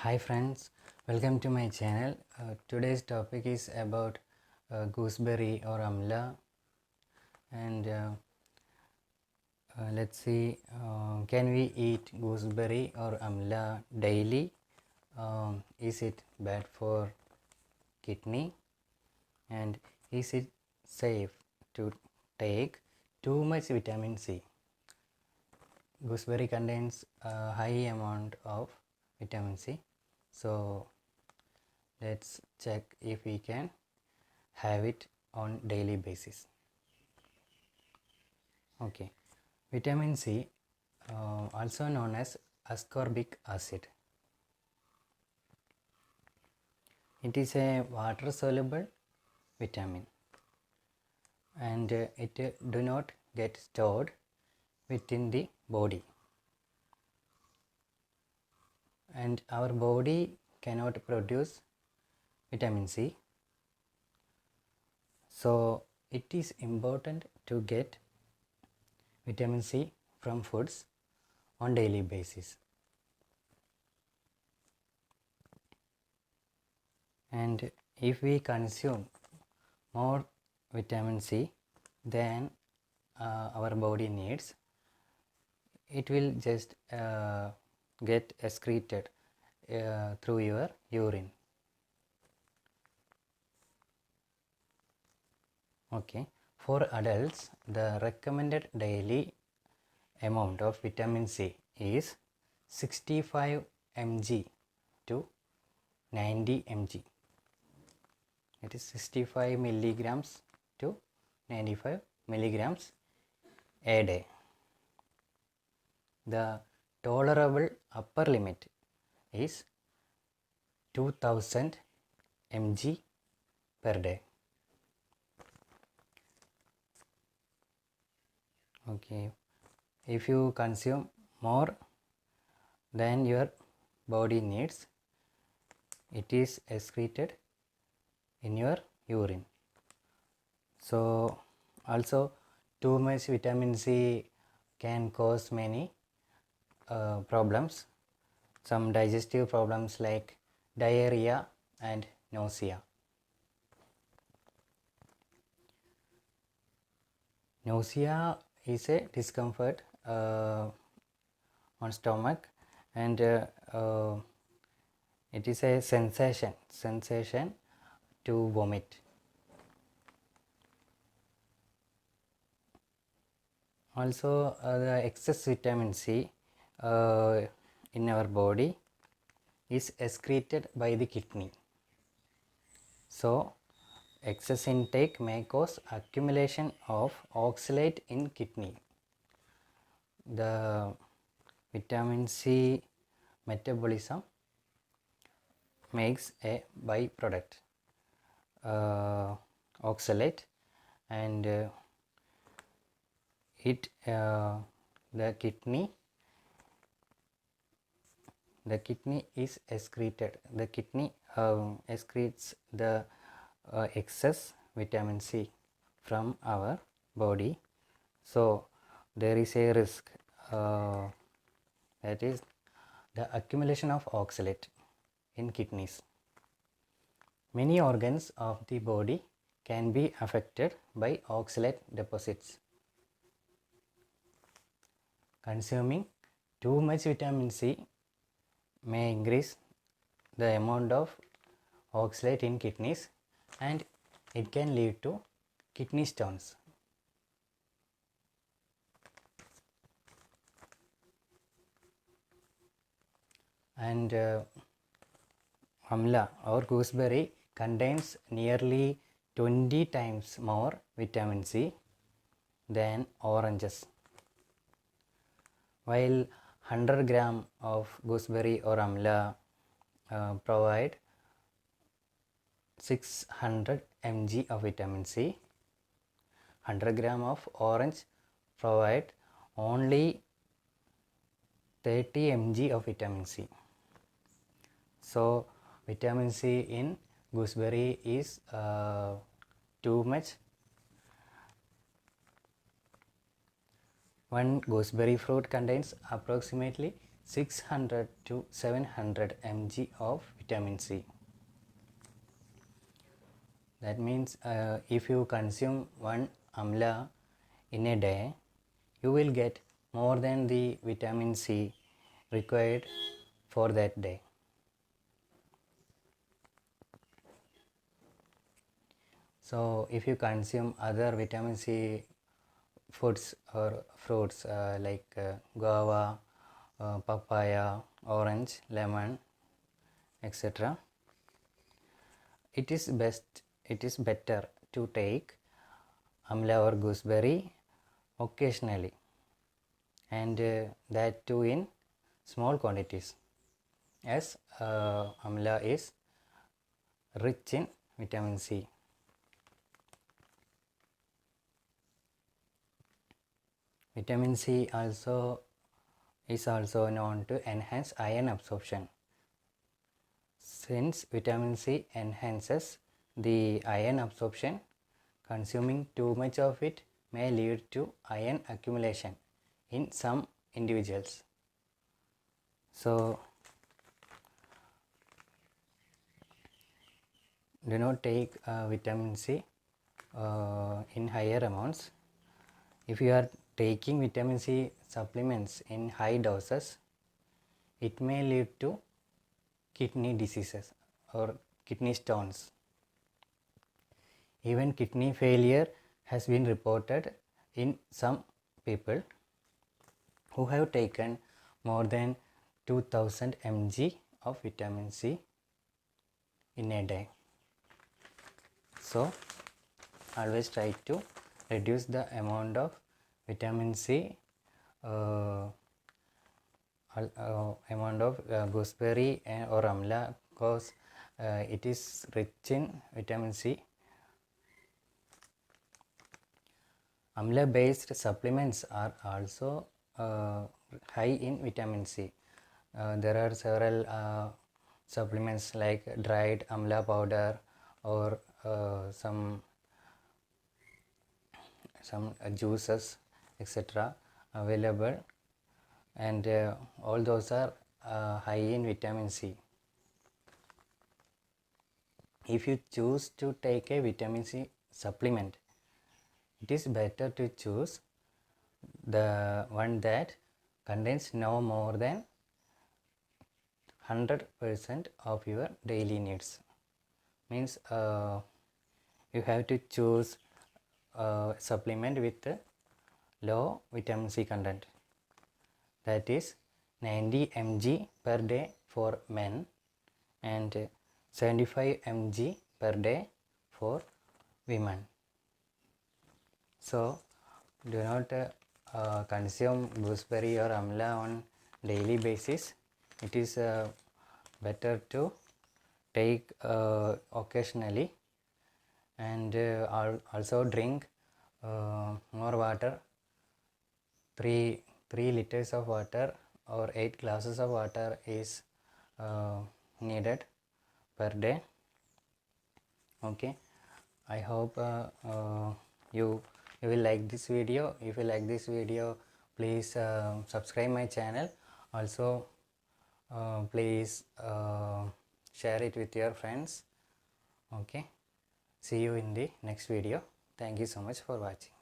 Hi friends, welcome to my channel. Today's topic is about gooseberry or amla, and let's see, can we eat gooseberry or amla daily? Is it bad for kidney, and is it safe to take too much vitamin C? Gooseberry contains a high amount of vitamin C, so let's check if we can have it on daily basis. Okay, vitamin C, also known as ascorbic acid, it is a water soluble vitamin, and it do not get stored within the body, and our body cannot produce vitamin C, so it is important to get vitamin C from foods on daily basis. And if we consume more vitamin C than our body needs, it will just get excreted through your urine. Okay, for adults, the recommended daily amount of vitamin C is 65 mg to 90 mg. It is 65 milligrams to 95 milligrams a day. The tolerable upper limit is 2000 mg per day. Okay, if you consume more than your body needs, it is excreted in your urine. So also too much vitamin C can cause many problems, some digestive problems like diarrhea and nausea. Nausea is a discomfort on stomach, and it is a sensation to vomit. Also the excess vitamin C in our body is excreted by the kidney, so excess intake may cause accumulation of oxalate in kidney. The vitamin C metabolism makes a byproduct, oxalate, and the kidney is excreted. The kidney excretes the excess vitamin C from our body, so there is a risk, that is the accumulation of oxalate in kidneys. Many organs of the body can be affected by oxalate deposits. Consuming too much vitamin C may increase the amount of oxalate in kidneys, and it can lead to kidney stones. And amla or gooseberry contains nearly 20 times more vitamin C than oranges. While 100 gram of gooseberry or amla provide 600 mg of vitamin C, 100 gram of orange provide only 30 mg of vitamin C. So vitamin C in gooseberry is too much. One gooseberry fruit contains approximately 600 to 700 mg of vitamin C. That means if you consume one amla in a day, you will get more than the vitamin C required for that day. So if you consume other vitamin C foods or fruits like guava, papaya, orange, lemon, etc., it is better to take amla or gooseberry occasionally, and that too in small quantities, as amla is rich in vitamin C. Vitamin C is also known to enhance iron absorption. Since vitamin C enhances the iron absorption, consuming too much of it may lead to iron accumulation in some individuals. So do not take vitamin C in higher amounts. If you are taking vitamin C supplements in high doses, it may lead to kidney diseases or kidney stones. Even kidney failure has been reported in some people who have taken more than 2000 mg of vitamin C in a day. So always try to reduce the amount of vitamin C, amount of gooseberry or amla, because it is rich in vitamin C. Amla based supplements are also high in vitamin C. There are several supplements like dried amla powder or some juices, etc., available, and all those are high in vitamin C. If you choose to take a vitamin C supplement, it is better to choose the one that contains no more than 100% of your daily needs. Means you have to choose a supplement with low vitamin C content, that is 90 mg per day for men and 75 mg per day for women. So do not consume gooseberry or amla on daily basis. It is better to take occasionally, and also drink more water. 3 liters of water or 8 glasses of water is needed per day. Okay, I hope you will like this video. If you like this video, please subscribe my channel. Also please share it with your friends. Okay, see you in the next video. Thank you so much for watching.